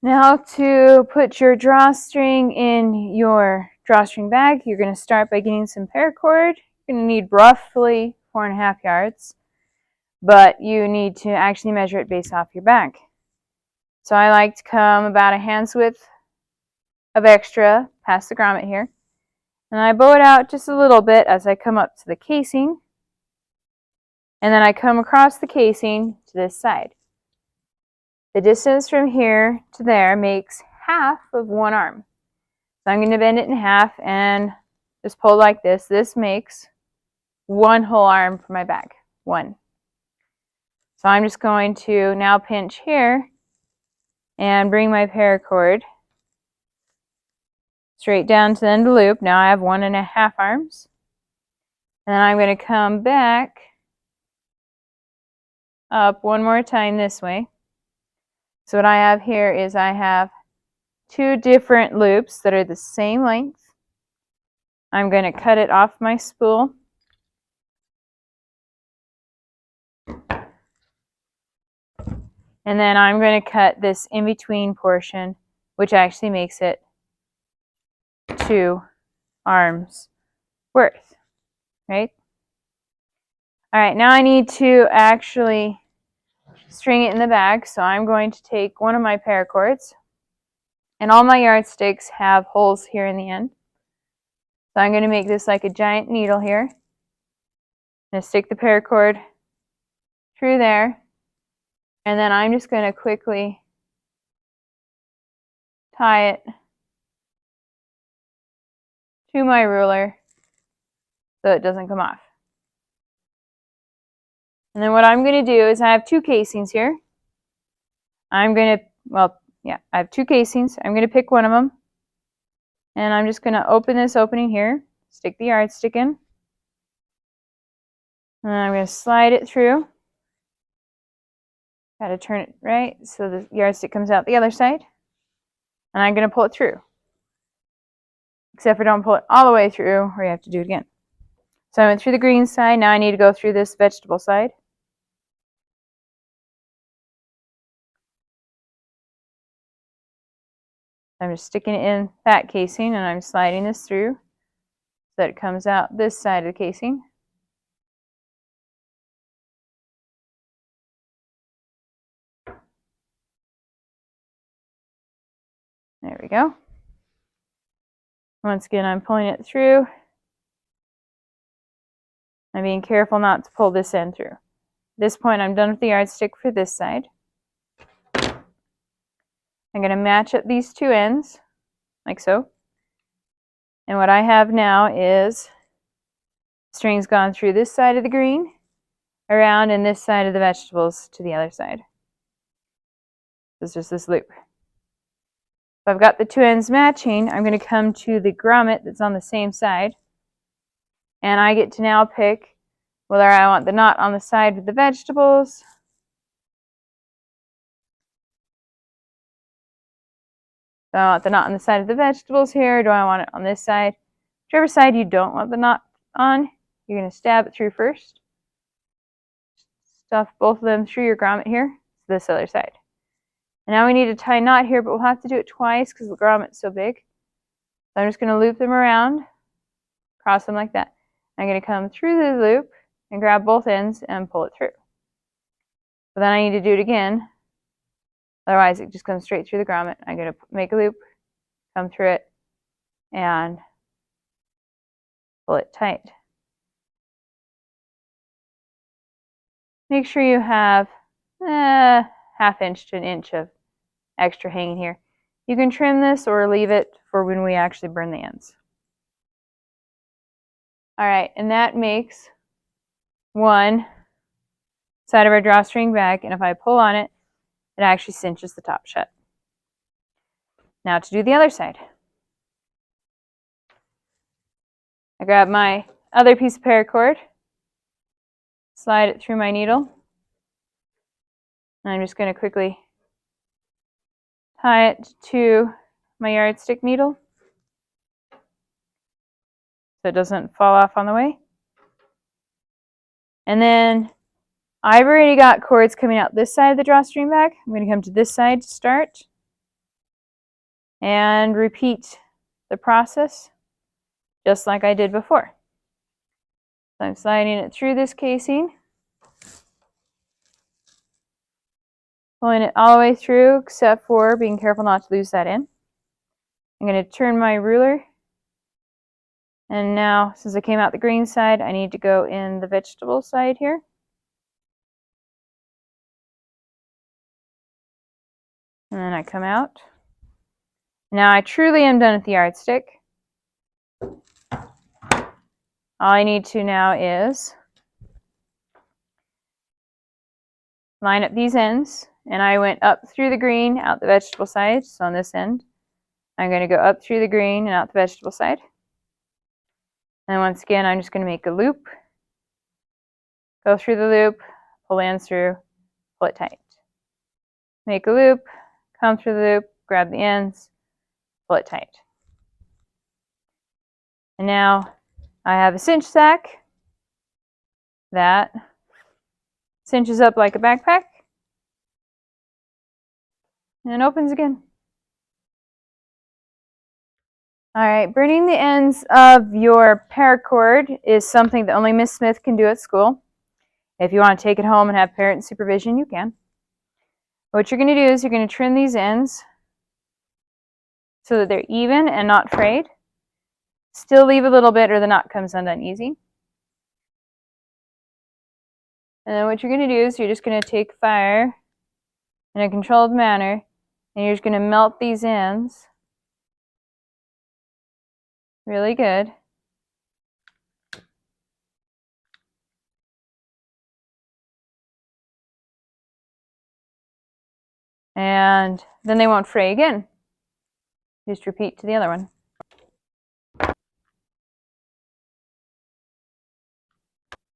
Now to put your drawstring in your drawstring bag, you're going to start by getting some paracord. You're going to need roughly 4.5 yards, but you need to actually measure it based off your bag. So I like to come about a hand's width of extra past the grommet here, and I bow it out just a little bit as I come up to the casing, and then I come across the casing to this side. The distance from here to there makes half of one arm. So I'm going to bend it in half and just pull like this. This makes one whole arm for my bag. One. So I'm just going to now pinch here and bring my paracord straight down to the end of the loop. Now I have 1.5 arms. And then I'm going to come back up one more time this way. So what I have here is I have 2 different loops that are the same length. I'm going to cut it off my spool. And then I'm going to cut this in-between portion, which actually makes it 2 arms worth, right? All right, now I need to actually string it in the bag, so I'm going to take one of my paracords, and all my yardsticks have holes here in the end. So I'm going to make this like a giant needle here. I'm going to stick the paracord through there, and then I'm just going to quickly tie it to my ruler so it doesn't come off. And then what I'm going to do is I have 2 casings here. I'm going to, I have 2 casings. I'm going to pick one of them. And I'm just going to open this opening here, stick the yardstick in. And I'm going to slide it through. Got to turn it right so the yardstick comes out the other side. And I'm going to pull it through. Except for don't pull it all the way through or you have to do it again. So I went through the green side. Now I need to go through this vegetable side. I'm just sticking it in that casing and I'm sliding this through so that it comes out this side of the casing. There we go. Once again, I'm pulling it through. I'm being careful not to pull this end through. At this point, I'm done with the yardstick for this side. I'm going to match up these 2 ends, like so. And what I have now is string's gone through this side of the green, around, and this side of the vegetables to the other side. It's just this loop. If I've got the 2 ends matching, I'm going to come to the grommet that's on the same side. And I get to now pick whether I want the knot on the side with the vegetables, do I want the knot on the side of the vegetables here, or do I want it on this side? Whichever side you don't want the knot on, you're going to stab it through first. Stuff both of them through your grommet here, to this other side. And now we need to tie a knot here, but we'll have to do it twice because the grommet's so big. So I'm just going to loop them around, cross them like that. I'm going to come through the loop and grab both ends and pull it through. But then I need to do it again. Otherwise, it just comes straight through the grommet. I'm going to make a loop, come through it, and pull it tight. Make sure you have ½ inch to an inch of extra hanging here. You can trim this or leave it for when we actually burn the ends. All right, and that makes one side of our drawstring bag, and if I pull on it, it actually cinches the top shut. Now to do the other side. I grab my other piece of paracord, slide it through my needle, and I'm just going to quickly tie it to my yardstick needle so it doesn't fall off on the way. And then I've already got cords coming out this side of the drawstring bag. I'm going to come to this side to start. and repeat the process just like I did before. So I'm sliding it through this casing, pulling it all the way through except for being careful not to lose that in. I'm going to turn my ruler, and now since I came out the green side, I need to go in the vegetable side here. And then I come out. Now I truly am done with the yardstick. All I need to now is line up these ends, and I went up through the green, out the vegetable side. So on this end, I'm going to go up through the green and out the vegetable side. And once again, I'm just going to make a loop, go through the loop, pull the ends through, pull it tight. Make a loop, come through the loop, grab the ends, pull it tight. And now I have a cinch sack that cinches up like a backpack and opens again. Alright, burning the ends of your paracord is something that only Miss Smith can do at school. If you want to take it home and have parent supervision, you can. What you're going to do is you're going to trim these ends so that they're even and not frayed. Still leave a little bit or the knot comes undone easy. And then what you're going to do is you're just going to take fire in a controlled manner, and you're just going to melt these ends really good. And then they won't fray again. Just repeat to the other one.